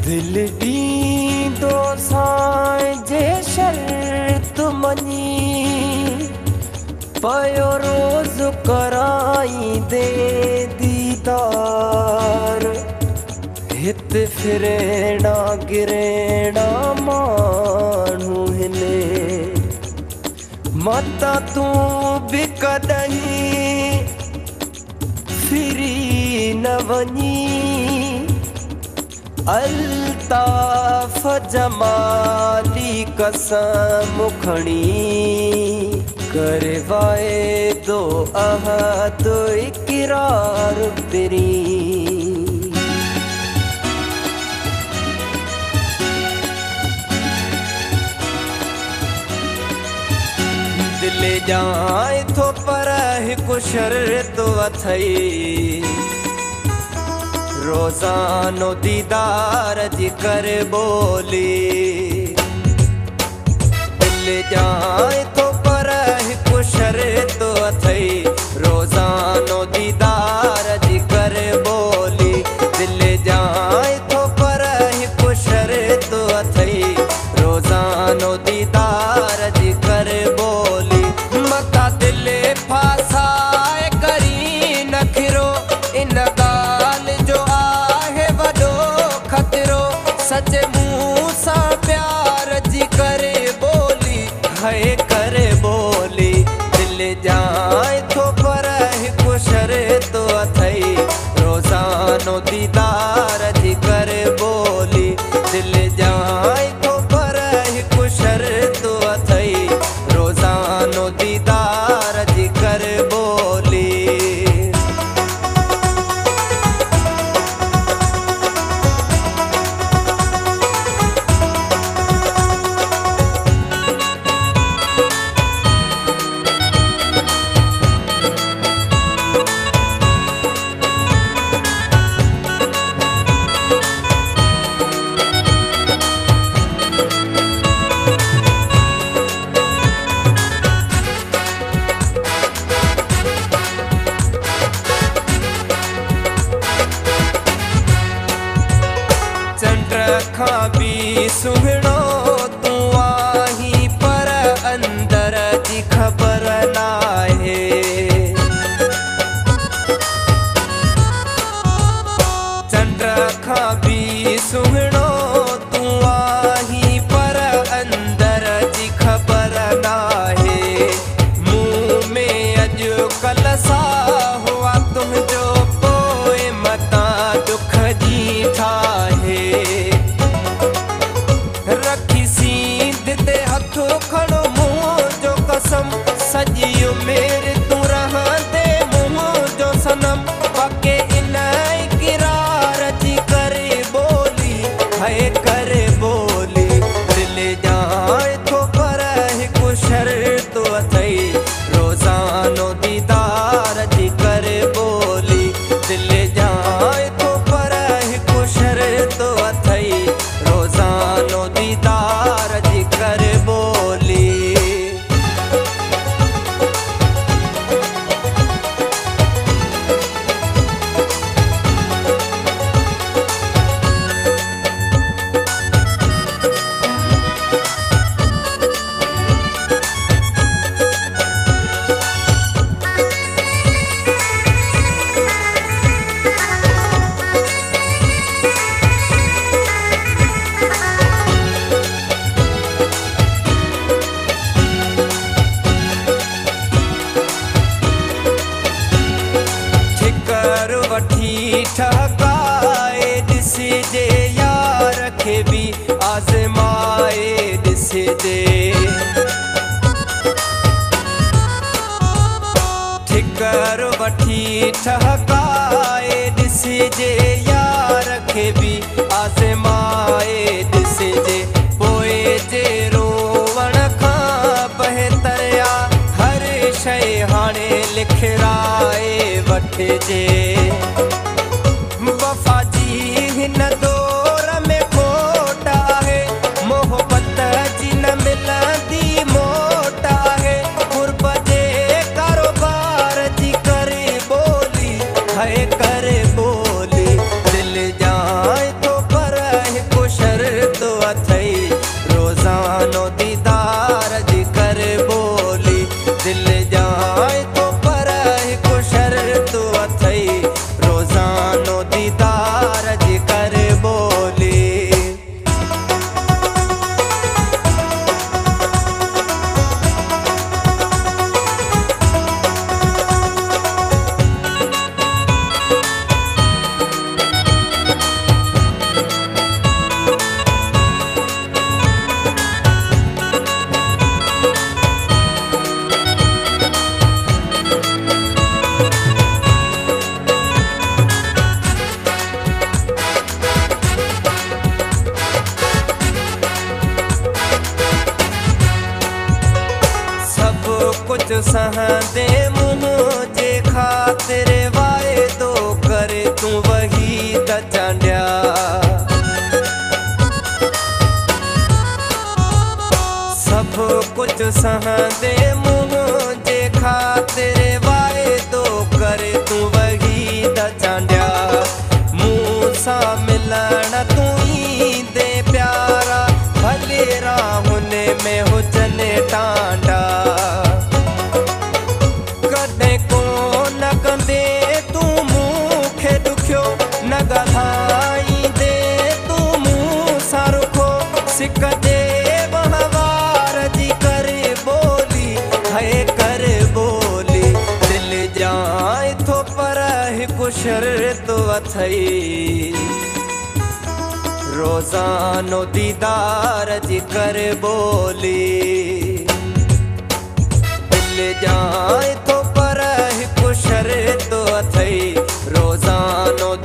दिल ॾींदो साईं शर्त मञी पयो रोज़ कराईंदे दीदार हित फिरेणा गिरेणा माण्हू हिने मता तूं बि कॾहिं फिरी न वञी अल्ताफ़ जमाली कसम खणी करे वाइदो अहद इक़रार तेरी दिल जाए थो पर हिकु शर्त अथई रोज़ानो दीदार जी करे बोली दिल जाए तो पर हिकु शर्त अथई रोज़ानो दीदार जी करे बोली दिल जाए तो पर हिकु शर्त अथई रोज़ानो दीदार जी करे बोली मता दिल फासाए करी नखरो इन सचे मुँह सा प्यार जी करे बोली है करे बोली दिल जाए तो पर हिकु शर्त अथई रोज़ानो दीदार जी करे बोली दिल जाए तो पर हिकु शर्त अथई रोज़ानो दीदार जी करे बोली खां भी सुहिणो तूं आहीं पर अंदर जी ख़बर नाहे चंड खां भी सुहिणो तूं आहीं पर अंदर जी ख़बर नाहे मुंह में अॼुकल्ह साह हुआ तुंहिंजो पोइ मता दुख जी ठाहे रखी सींद ते हथ खड़ो मुंह जो कसम सजी उमेर तू रहंदे मुंह जो सनम पके इन इक़रार जी करे बोली है करे बोली दिल जाए थो पर हिकु शर्त अथई रोज़ानो दीदार जी करे बोली दिल जाए थो पर हिकु शर्त अथई रोज़ानो दीदार जी करे बोली वठी ठकाए ॾिसजे यार खे बि आज़माए ॾिसजे ठिकर वठी ठकाए ॾिसजे यार खे बि आज़माए ॾिसजे पोइ जे रोवण खां बहितर हर शइ हाणे लिखराए वठिजे वफ़ा जी हिन दौर में खोट आहे मोहबत जी न मिलंदी मोट आहे क़ुर्ब जे कारोबार जी करे बोली है करे बोली दिल जाए तो पर हिकु त चांडिया मूं सां मिलण तूं ईंदे प्यारा भले राहुने में हुजनि टांडा कॾहिं कोन कंदे तूं मूंखे ॾुखियो न ॻाल्हाईंदे तूं मूं सां रुखो सिक जे वहिंवार जी करे ॿोली है करे ॿोली दिल जाए थो पर हिकु शर्त अथई रोज़ानो दीदार जी करे ॿोली दिल जाए थो पर हिकु शर्त अथई रोज़ानो